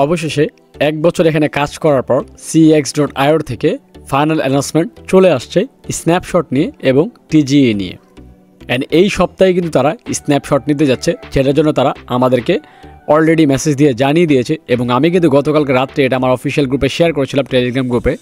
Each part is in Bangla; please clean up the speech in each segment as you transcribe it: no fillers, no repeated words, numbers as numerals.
অবশেষে 1 বছর এখানে কাজ করার পর CX.io থেকে ফাইনাল অ্যানাউন্সমেন্ট চলে আসছে স্ন্যাপশট নিয়ে এবং TGA নিয়ে। অ্যান্ড এই সপ্তাহে কিন্তু তারা স্ন্যাপশট নিতে যাচ্ছে, যেটার জন্য তারা আমাদেরকে অলরেডি মেসেজ দিয়ে জানিয়ে দিয়েছে। এবং আমি কিন্তু গতকালকে রাত্রে এটা আমার অফিসিয়াল গ্রুপে শেয়ার করেছিলাম, টেলিগ্রাম গ্রুপে।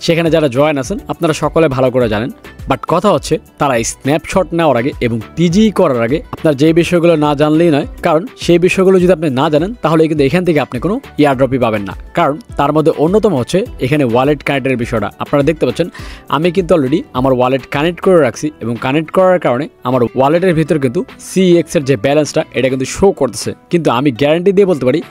সেখানে যারা জয়েন আছেন আপনারা সকলে ভালো করে জানেন। বাট কথা হচ্ছে তারা স্ন্যাপশট নেওয়ার আগে এবং TGA করার আগে আপনার যে বিষয়গুলো না জানলেই নয়, কারণ সেই বিষয়গুলো যদি আপনি না জানেন তাহলে কিন্তু এখান থেকে আপনি কোনো ইয়ারড্রপই পাবেন না। কারণ তার মধ্যে অন্যতম হচ্ছে এখানে ওয়ালেট কানেক্টের বিষয়টা। আপনারা দেখতে পাচ্ছেন আমি কিন্তু অলরেডি আমার ওয়ালেট কানেক্ট করে রাখছি এবং কানেক্ট করার কারণে আমার ওয়ালেটের ভিতর কিন্তু CX এর যে ব্যালেন্সটা এটা কিন্তু শো করতেছে। কিন্তু আমি গ্যারান্টি দিয়ে বলতে পারি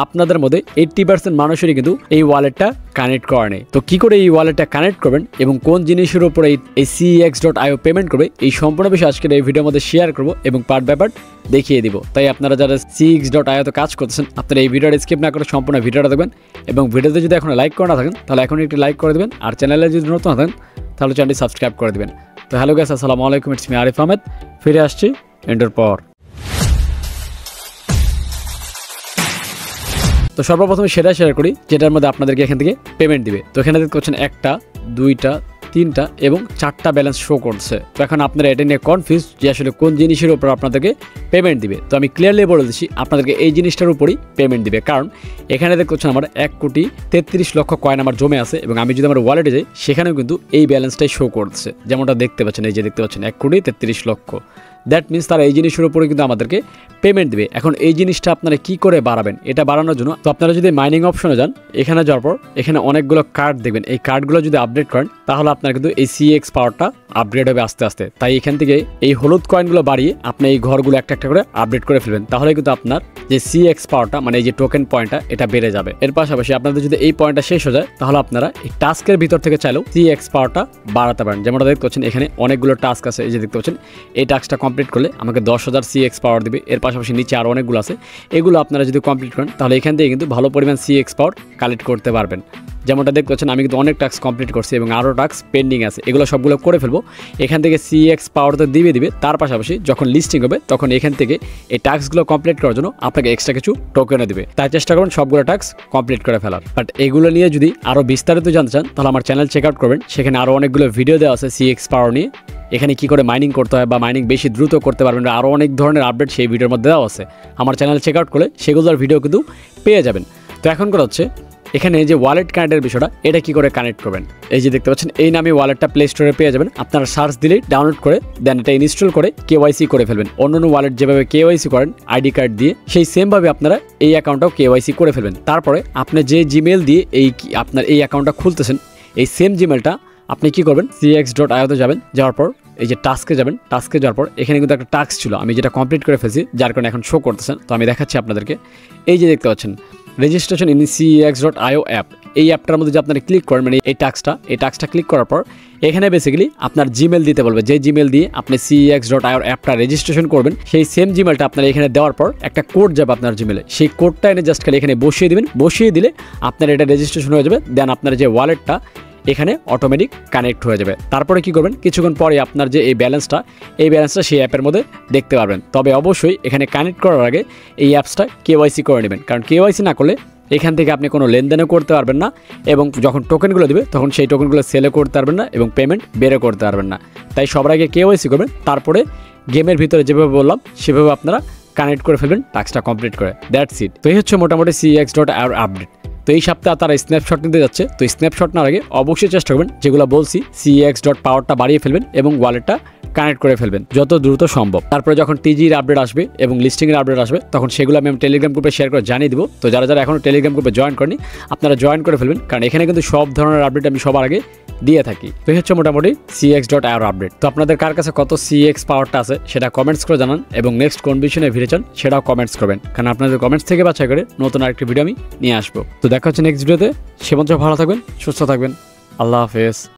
আপনাদের মধ্যে 80% মানুষেরই কিন্তু এই ওয়ালেটটা কানেক্ট করা নেই। তো কি করে এই ওয়ালেটটা কানেক্ট করবেন এবং কোন জিনিসের উপরে এই CX.io পেমেন্ট করবে, এই সম্পূর্ণ বিষয় আজকের এই ভিডিওর মধ্যে শেয়ার করব এবং পার্ট বাই পার্ট দেখিয়ে দিব। তাই আপনারা যারা CX.io তে কাজ করতেছেন আপনারা এই ভিডিওটা স্কিপ না করে সম্পূর্ণ ভিডিওটা দেখবেন এবং ভিডিওতে যদি এখনো লাইক করে না থাকেন তাহলে এখন একটি লাইক করে দেবেন, আর চ্যানেলে যদি নতুন থাকেন তাহলে চ্যানেলটি সাবস্ক্রাইব করে দেবেন। তো হ্যালো গাইস, আসসালামু আলাইকুম, ইটস মি আরিফ আহমেদ, ফিরে আসছি এন্ডের পর। তো সর্বপ্রথমে সেটা শেয়ার করি যেটার মধ্যে আপনাদেরকে এখান থেকে পেমেন্ট দিবে। তো এখানে দেখতে পাচ্ছেন 1টা 2টা 3টা এবং 4টা ব্যালেন্স শো করছে। তো এখন আপনারা এটা নিয়ে কনফিউজ যে আসলে কোন জিনিসের উপর আপনাদেরকে পেমেন্ট দিবে। তো আমি ক্লিয়ারলি বলে দিচ্ছি আপনাদেরকে এই জিনিসটার উপরই পেমেন্ট দিবে। কারণ এখানে দেখতে পাচ্ছেন আমার 1,33,00,000 কয়েন আমার জমে আছে এবং আমি যদি আমার ওয়ালেটে যাই সেখানেও কিন্তু এই ব্যালেন্সটাই শো করছে, যেমনটা দেখতে পাচ্ছেন। এই যে দেখতে পাচ্ছেন 1,33,00,000। দ্যাট মিনস তারা এই জিনিসের উপরে কিন্তু আমাদেরকে পেমেন্ট দেবে। এখন এই জিনিসটা আপনারা কি করে বাড়াবেন, এটা বাড়ানোর জন্য তো আপনারা যদি মাইনিং অপশনে যান, এখানে যাওয়ার পর এখানে অনেকগুলো কার্ড দেখবেন। এই কার্ডগুলো যদি আপডেট করেন তাহলে আপনার কিন্তু এই CX পাওয়ারটা আপগ্রেড হবে আস্তে আস্তে। তাই এখান থেকে এই হলুদ কয়েনগুলো বাড়িয়ে আপনি এই ঘরগুলো একটা একটা করে আপডেট করে ফেলবেন, তাহলে কিন্তু আপনার যে CX পাওয়ারটা মানে এই যে টোকেন পয়েন্টটা এটা বেড়ে যাবে। এর পাশাপাশি আপনাদের যদি এই পয়েন্টটা শেষ হয়ে যায় তাহলে আপনারা এই টাস্কের ভিতর থেকে চাইলেও CX পাওয়ারটা বাড়াতে পারেন। যেমনটা দেখতে পাচ্ছেন এখানে অনেকগুলো টাস্ক আছে। এই যে দেখতে পাচ্ছেন এই টাস্কটা কমপ্লিট করলে আমাকে 10,000 CX পাওয়ার দিবে। এর পাশাপাশি নিচে আরও অনেকগুলো আছে, এগুলো আপনারা যদি কমপ্লিট করেন তাহলে এখান থেকে কিন্তু ভালো পরিমাণ CX পাওয়ার কালেক্ট করতে পারবেন। যেমনটা দেখতে পাচ্ছেন আমি কিন্তু অনেক টাস্ক কমপ্লিট করছি এবং আরও টাস্ক পেন্ডিং আছে, এগুলো সবগুলো করে ফেলবো। এখান থেকে CX পাওয়ার তো দিবে। তার পাশাপাশি যখন লিস্টিং হবে তখন এখান থেকে এই টাস্কগুলো কমপ্লিট করার জন্য আপনাকে এক্সট্রা কিছু টোকেনও দিবে। তাই চেষ্টা করবেন সবগুলো টাস্ক কমপ্লিট করে ফেলার। বাট এগুলো নিয়ে যদি আরও বিস্তারিত জানতে চান তাহলে আমার চ্যানেল চেক আউট করবেন, সেখানে আরও অনেকগুলো ভিডিও দেওয়া আছে CX পাওয়ার নিয়ে। এখানে কি করে মাইনিং করতে হয় বা মাইনিং বেশি দ্রুত করতে পারবেন, আরও অনেক ধরনের আপডেট সেই ভিডিওর মধ্যে দেওয়া আছে। আমার চ্যানেল চেক আউট করলে সেগুলোর ভিডিও কিন্তু পেয়ে যাবেন। তো এখন কথা হচ্ছে এখানে যে ওয়ালেট কানেক্টের বিষয়টা, এটা কি করে কানেক্ট করবেন। এই যে দেখতে পাচ্ছেন এই নামে ওয়ালেটটা প্লে স্টোরে পেয়ে যাবেন। আপনারা সার্চ দিলেই ডাউনলোড করে দেন এটা ইনস্টল করে KYC করে ফেলবেন। অন্যান্য ওয়ালেট যেভাবে KYC করেন আইডি কার্ড দিয়ে, সেই সেমভাবে আপনারা এই অ্যাকাউন্টটাও KYC করে ফেলবেন। তারপরে আপনি যে জিমেল দিয়ে আপনার এই অ্যাকাউন্টটা খুলতেছেন এই সেম জিমেলটা আপনি কি করবেন, CX.io তে যাবেন। যাওয়ার পর এই যে টাস্কে যাবেন, টাস্কে যাওয়ার পর এখানে কিন্তু একটা টাস্ক ছিল আমি যেটা কমপ্লিট করে ফেলছি, যার কারণে এখন শো করতেছেন। তো আমি দেখাচ্ছি আপনাদেরকে। এই যে দেখতে পাচ্ছেন রেজিস্ট্রেশন ইন CX.io অ্যাপ, এই অ্যাপটার মধ্যে যে আপনারা ক্লিক করেন মানে এই টাস্কটা ক্লিক করার পর এখানে বেসিক্যালি আপনার জিমেল দিতে বলবে। যে জিমেল দিয়ে আপনি CX.io অ্যাপটা রেজিস্ট্রেশন করবেন সেই সেম জিমেলটা আপনারা এখানে দেওয়ার পর একটা কোড যাবে আপনার জিমেলে, সেই কোডটা এনে জাস্ট খালি এখানে বসিয়ে দিবেন। বসিয়ে দিলে আপনার এটা রেজিস্ট্রেশন হয়ে যাবে। দেন আপনার যে ওয়ালেটটা এখানে অটোমেটিক কানেক্ট হয়ে যাবে। তারপরে কি করবেন, কিছুক্ষণ পরে আপনার যে এই ব্যালেন্সটা সেই অ্যাপের মধ্যে দেখতে পারবেন। তবে অবশ্যই এখানে কানেক্ট করার আগে এই অ্যাপসটা KYC করে নেবেন, কারণ KYC না করলে এখান থেকে আপনি কোনো লেনদেনও করতে পারবেন না এবং যখন টোকেনগুলো দেবে তখন সেই টোকেনগুলো সেলও করতে পারবেন না এবং পেমেন্ট বেরও করতে পারবেন না। তাই সবার আগে KYC করবেন, তারপরে গেমের ভিতরে যেভাবে বললাম সেভাবে আপনারা কানেক্ট করে ফেলবেন টাস্কটা কমপ্লিট করে। That's it. তো এই হচ্ছে মোটামুটি CX.io আপডেট। তো এই সপ্তাহে তারা স্ন্যাপশট নিতে যাচ্ছে। তো স্ন্যাপশট নেওয়ার আগে অবশ্যই চেষ্টা করবেন যেগুলো বলছি CX.পাওয়ারটা বাড়িয়ে ফেলবেন এবং ওয়ালেটটা কানেক্ট করে ফেলবেন যত দ্রুত সম্ভব। তারপরে যখন TGA আপডেট আসবে এবং লিস্টিংয়ের আপডেট আসবে তখন সেগুলো আমি টেলিগ্রাম গ্রুপে শেয়ার করে জানিয়ে দিব। তো যারা এখনও টেলিগ্রাম গ্রুপে জয়েন করেনি আপনারা জয়েন করে ফেলবেন, কারণ এখানে কিন্তু সব ধরনের আপডেট আমি সবার আগে দিয়ে থাকি। তো এই হচ্ছে মোটামুটি CX.io আপডেট। তো আপনাদের কার কাছে কত CX পাওয়ারটা আছে সেটা কমেন্টস করে জানান এবং নেক্সট কোন বিষয়ে ভিডিও চান সেটাও কমেন্টস করবেন, কারণ আপনাদের কমেন্টস থেকে বাছাই করে নতুন আরেকটি ভিডিও আমি নিয়ে আসবো। তো দেখা হচ্ছে নেক্সট ভিডিওতে। সে পর্যন্ত ভালো থাকবেন, সুস্থ থাকবেন। আল্লাহ হাফেজ।